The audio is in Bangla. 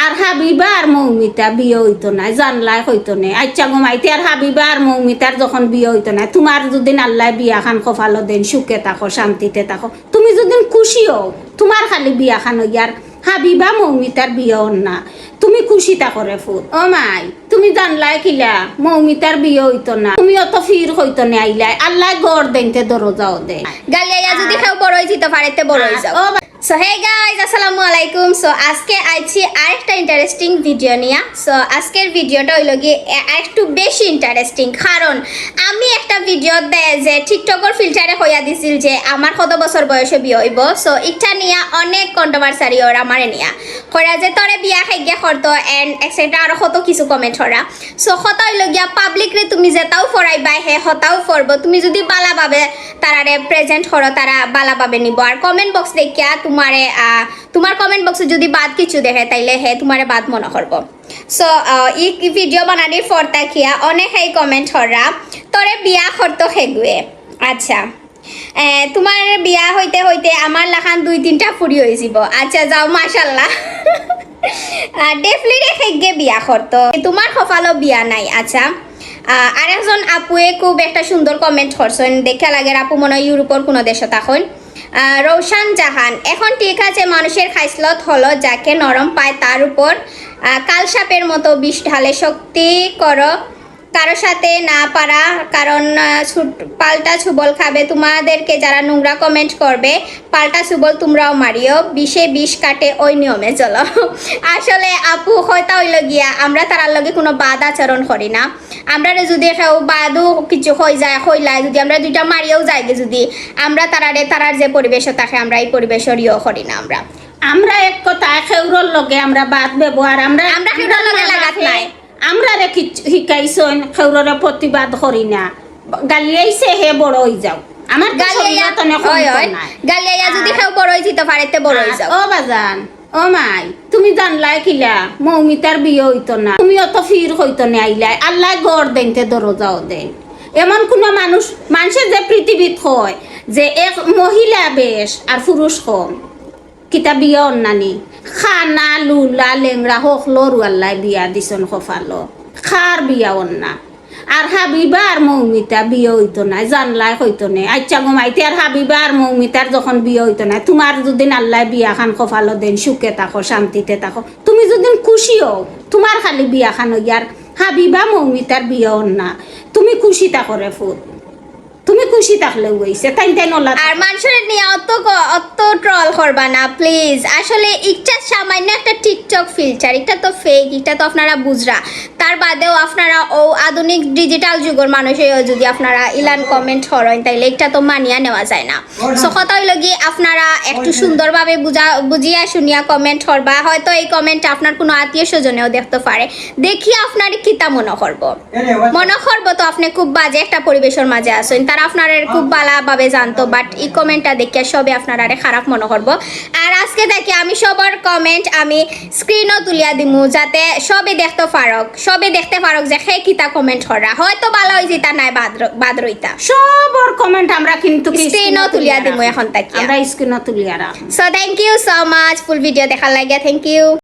আর হাবিবা আর মৌমিতা বিয়ে হইতো না, জানলাই হইতো না। আচ্ছা ঘুমাইতে আর হাবিবা আর মৌমিতার যখন বিয়ে হইতো না, তোমার যদি আল্লাহ বিয়া খান কপালো দেন, সুখে থাকো, শান্তিতে থাকো, তুমি যদি খুশি হও, তোমার খালি বিয়া খান হইয়ার হাবিবা মৌমিতার বিয়ে হন না, তুমি খুশি থাকো রে ফুট। ও মাই তুমি জানলাই কিলা মৌমিতার বিয়ে হইতো না, তুমি অত ফির হইতো না, আইলাই আল্লাহ গড় দেনতে দরজাও দে গালিয়া যদি কেউ বড় হইতে পারেতে বড় হই যাও। সো হে গাইজ, আসসালামু আলাইকুম। সো আজকে আইছি আরেকটা ইন্টারেস্টিং ভিডিও নিয়া। সো আজকের ভিডিওটা হইল গিয়ে একটু বেশি ইন্টারেস্টিং, কারণ আমি একটা ভিডিও দেয় যে টিকটকের ফিল্টারে হইয়া দিছিল যে আমার কত বছর বয়সে বিয়ে হইব। সো এটা নিয়া অনেক কন্ট্রোভার্সারি ওর আমারে নিয়া করা যে তোরে বিয়া খাইগিয়া করতো এন্ড এক্সেট্রা আরো কত কিছু কমেন্ট হরা। সো কথা হইল গিয়া পাবলিক রে তুমি যেটাও ফরাইবা হে হতাও ফরব, তুমি যদি বালাভাবে তারারে প্রেজেন্ট করো তারা বালাভাবে নিব। আর কমেন্ট বক্স দেখিয়া তোমার কমেন্ট বক্সে যদি বাদ কিছু দেখে তাইলে হে তোমারে বাদ মনে করবো। সো ই ভিডিও বানানির পর তাকিয়া অনেক এই কমেন্ট হরা তোরে বিয়া করতো হেগুয়ে। আচ্ছা তোমার বিয়া হইতে হইতে আমার লাখান 2-3টা ফুরি হয়ে যাব। আচ্ছা যাও, মাশাল্লাহ ডেফিনেটলি হেগে বিয়া করতো, তোমার কপালও বিয়া নাই। আচ্ছা আরেকজন আপুয়ে খুব একটা সুন্দর কমেন্ট করছেন, দেখে লাগে আপু মনে হয় ইউরোপের কোনো দেশে তখন। রৌশান জাহান, এখন ঠিক আছে মানুষের খাইসলত হলো যাকে নরম পায় তার উপর কালসাপের মতো বিষ ঢালে, শক্তি করো কারো সাথে না পারা, কারণ পাল্টা ছুবল খাবে। তোমাদেরকে যারা নোংরা কমেন্ট করবে পাল্টা ছুবল তোমরাও মারিও, বিষে বিষ কাটে ওই নিয়মে চলো। আসলে আপু হয়তো হইল গিয়া আমরা তারার লগে কোনো বাদ আচরণ করি না। আমরা যদি কেউ বাদও কিছু হয়ে যায় হইলাই যদি আমরা দুইটা মারিয়েও যাই যদি আমরা তারার যে পরিবেশও থাকে আমরা এই পরিবেশের ইয়েও করি না। আমরা এক কথা খেউরর লগে আমরা বাদ ব্যবহার আমরা খেউরর লগে লাগাত নাই, আমরা রে শিকাইছন খেউররে প্রতিবাদ করি না, গালিয়াইছে হে বড় হই যাও। আমার গালিয়া যদি কেউ বড় হই যেতে পারেতে বড় হই যাও। ও বাজান ও মাই তুমি জানলাই কিলা মৌমিতার বিয়ে হইতো না, তুমি অত ফির হইতো না, আইলাই আল্লাহ গড় দেনতে দরজাও দেন। এমন কোনো মানুষের যে পৃথিবীত হয় যে এক মহিলা বেশ আর পুরুষ কম, কিতা বিয়ে অন্যানি খানা লুলা লেংরা হোক লরু আল্লাহ বিয়া দিছন কপালো, খার বিয়া অন্যা। আর হাবিবা আর মৌমিতা বিয়ে হইতো না, জানলাই হইতো না। আচ্ছা ঘুমাইতে আর হাবিবা আর মৌমিতার যখন বিয়ে হইতো না, তোমার যদি আল্লাহ বিয়া খান কপালো দেন, সুখে থাকো, শান্তিতে থাকো, তুমি যদি খুশি হও, তোমার খালি বিয়া খান হইয়ার হাবিবা মৌমিতার বিয়ে অন্যা, তুমি খুশি থাকো রে ফুট, তুমি খুশি থাকলে হইছে তাই নলা। আর মানুষের নিয়ে অত ট্রল করবা না প্লিজ। আসলে এটা সামান্য একটা টিকটক ফিল্টার, এটা তো ফেক, এটা তো আপনারা বুঝরা। তার বাদেও আপনারা ও আধুনিক ডিজিটাল যুগের মানুষেও যদি আপনারা ইলান কমেন্ট করেন তাইলে এটা তো মানিয়া নেওয়া যায় না। সো কথা হইল গিয়ে আপনারা একটু সুন্দরভাবে বুঝিয়া শুনিয়া কমেন্ট করবা। হয়তো এই কমেন্ট আপনার কোনো আত্মীয় স্বজনেও দেখতে পারে, দেখিয়ে আপনার কিতা মনে করবো তো আপনি খুব বাজে একটা পরিবেশের মাঝে আসেন, তারা আপনারা খুব ভালোভাবে জানতো, বাট এই কমেন্টটা দেখে সবে আপনারা খারাপ মনে করবো। আর আজকে দেখি আমি সবার কমেন্ট আমি স্ক্রিনও তুলিয়া দিমু যাতে সবে দেখতে পারক যে হে কিতা কমেন্ট করা, হয়তো ভালো হয়েছে তা নাই বাদ রইতা। সবার কমেন্ট আমরা কিন্তু স্ক্রিনও তুলিয়া দিমু এখন তাকি, আমরা স্ক্রিনও তুলিয়া রাখ। So thank you so much full video দেখার লাগে, থ্যাংক ইউ।